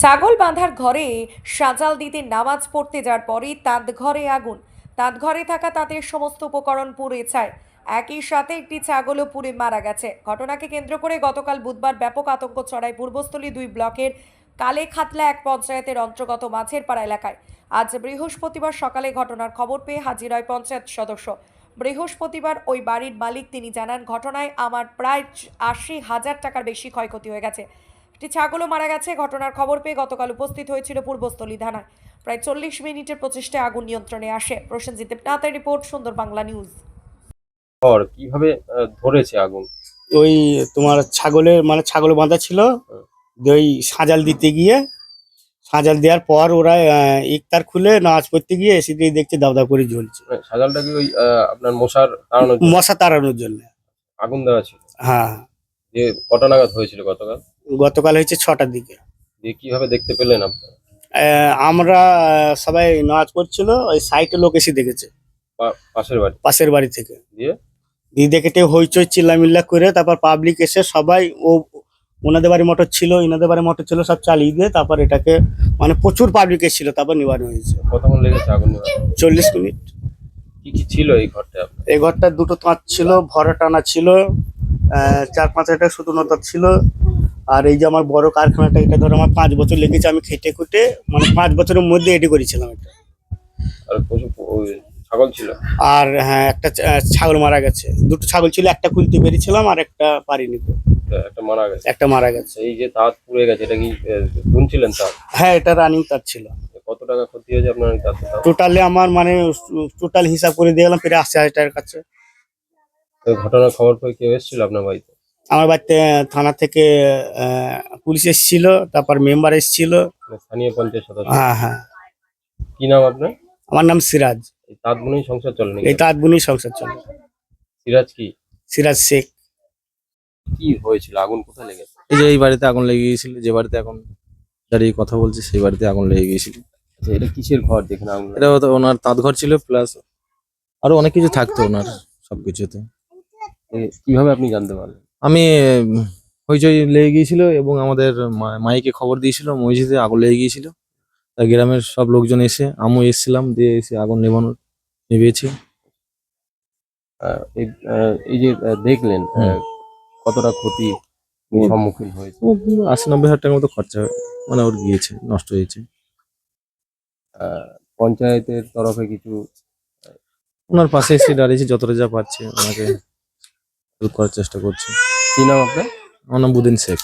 ছাগল বাঁধার ঘরে সাজাল দিতে নামাজ পড়তে যাওয়ার পরই তাঁত ঘরে আগুন। তাঁত ঘরে থাকা তাঁতের সমস্ত উপকরণ পুড়ে ছাই। একই সাথে একটি ছাগলও পুড়ে মারা গেছে। ঘটনাকে কেন্দ্র করে গতকাল বুধবার ব্যাপক আতঙ্ক ছড়ায় পূর্বস্থলী ২ ব্লকের কালে খাতলা এক পঞ্চায়েতের অন্তর্গত মাঝের পাড়া এলাকায়। আজ বৃহস্পতিবার সকালে ঘটনার খবর পেয়ে হাজির হয় পঞ্চায়েত সদস্য। বৃহস্পতিবার ওই বাড়ির মালিক তিনি জানান, ঘটনায় আমার প্রায় ৮০,০০০ টাকার বেশি ক্ষয়ক্ষতি হয়ে গেছে। একটি ছাগলও মারা গেছে। ঘটনার খবর পেয়ে গতকাল উপস্থিত হয়েছিল পূর্বস্থলী থানায়। প্রায় ৪০ মিনিটের প্রচেষ্টায় আগুন নিয়ন্ত্রণে আসে। প্রসেনজিৎ দেবনাথের রিপোর্ট, সুন্দর বাংলা নিউজ। কিভাবে ধরেছে আগুন? ওই তোমার ছাগলের মানে ছাগল বাঁধা ছিল, দিয়ে ওই সাজাল দিতে গিয়ে সাজাল দেওয়ার পর ওরা ইফতার খুলে নামাজ পড়তে গিয়ে এসে দিয়ে দেখতে দাউ দাউ করে জ্বলছে। সাজালটা কি ওই আপনার মশার তাড়ানোর জন্য মশা তাড়ানোর জন্য। আগুন দেওয়া ছিল? হ্যাঁ, যে কটা নাগাদ হয়েছিল গতকাল? গতকাল হয়েছে 6টার দিকে। দিয়ে কিভাবে দেখতে পেলেন আপনারা? আমরা সবাই নামাজ পড়ছিল, ওই সাইটে লোক এসে দেখেছে পাশের বাড়ি? পাশের বাড়ি থেকে। দিয়ে দিয়ে দেখেতে হইচই চিল্লামিল্লা করে তারপর পাবলিক এসে সবাই ওনাদের বাড়ি মোটর ছিল, ইনাদের বাড়ি মোটর ছিল, সব চালিয়ে দিয়ে তারপর এটাকে মানে প্রচুর পাবলিক এসেছিল, তারপর নিবারণ হয়েছে। কতক্ষণ লেগেছে আগুন নেভাতে? 40 মিনিট। কি কি ছিল এই ঘরটা আপনার? এই ঘরটা দুটো তাঁত ছিল, ভরা টানা ছিল, 4-5 শুধু নতার ছিল। আর এই যে আমার বড় কারখানাটা, এটা ধরো আমার 5 বছর লেগেছে, আমি খেটে খুটে মানে 5 বছরের মধ্যে এডি করেছিলাম এটা। আর পশু ওই ছাগল ছিল? আর হ্যাঁ, একটা ছাগল মারা গেছে। দুটো ছাগল ছিল, একটা খুলতে পেরেছিলাম আর একটা পারিনি তো। একটা মারা গেছে? একটা মারা গেছে। এই যে তাঁত পুড়ে গেছে, এটা কি শুনছিলেন তাঁত? হ্যাঁ, এটা রানিং তার ছিল। কত টাকা ক্ষতি হয়েছে আপনার এই তাঁতে? টোটালি আমার মানে টোটাল হিসাব করে দিয়ে গেলাম প্রায় 80,000 টাকার কাছে। ওই ঘটনার খবর পেয়ে কেউ এসেছিল আপনার বাড়িতে? আমার বাড়িতে থানা থেকে পুলিশ এসেছিল, তারপর মেম্বার এসেছিল। স্থানীয় পঞ্চায়েত সদস্য? হ্যাঁ হ্যাঁ। কি নাম আপনার? আমার নাম সিরাজ। এই তাঁত বুনেই সংসার চলে নাকি? এই তাঁত বুনেই সংসার চলে। সিরাজ কি? সিরাজ শেখ। কি হয়েছিল? আগুন কোথায় লেগেছে? এই যে এই বাড়িতে আগুন লেগে গিয়েছিল, যে বাড়িতে এখন দাঁড়িয়ে কথা বলছি সেই বাড়িতে আগুন লেগে গিয়েছিল। আচ্ছা, এটা কিসের ঘর যেখানে আগুন এটা তো ওনার তাঁত ঘর ছিল, প্লাস আরো অনেক কিছু থাকতো ওনার সবকিছুতে। কিভাবে আপনি জানতে পারলেন? আমি হইচই লেগে গিয়েছিল এবং আমাদের মাইকে খবর দিয়েছিল মসজিদে আগুন লেগে গিয়েছিল। তা গ্রামের সব লোকজন এসে, আমিও এসেছিলাম, দিয়ে এসে আগুন নিভিয়েছি। এই যে দেখলেন কতটা ক্ষতি সম্মুখীন হয়েছে? 80-90 হাজার টাকার মতো খরচা মানে ওর গিয়েছে, নষ্ট হয়েছে। পঞ্চায়েতের তরফে কিছু? ওনার পাশে এসে দাঁড়িয়েছি, যতটা যা পারছে ওনাকে হেল্প করার চেষ্টা করছি। কি নাম আপনার? আমার নাম বুদিন শেখ।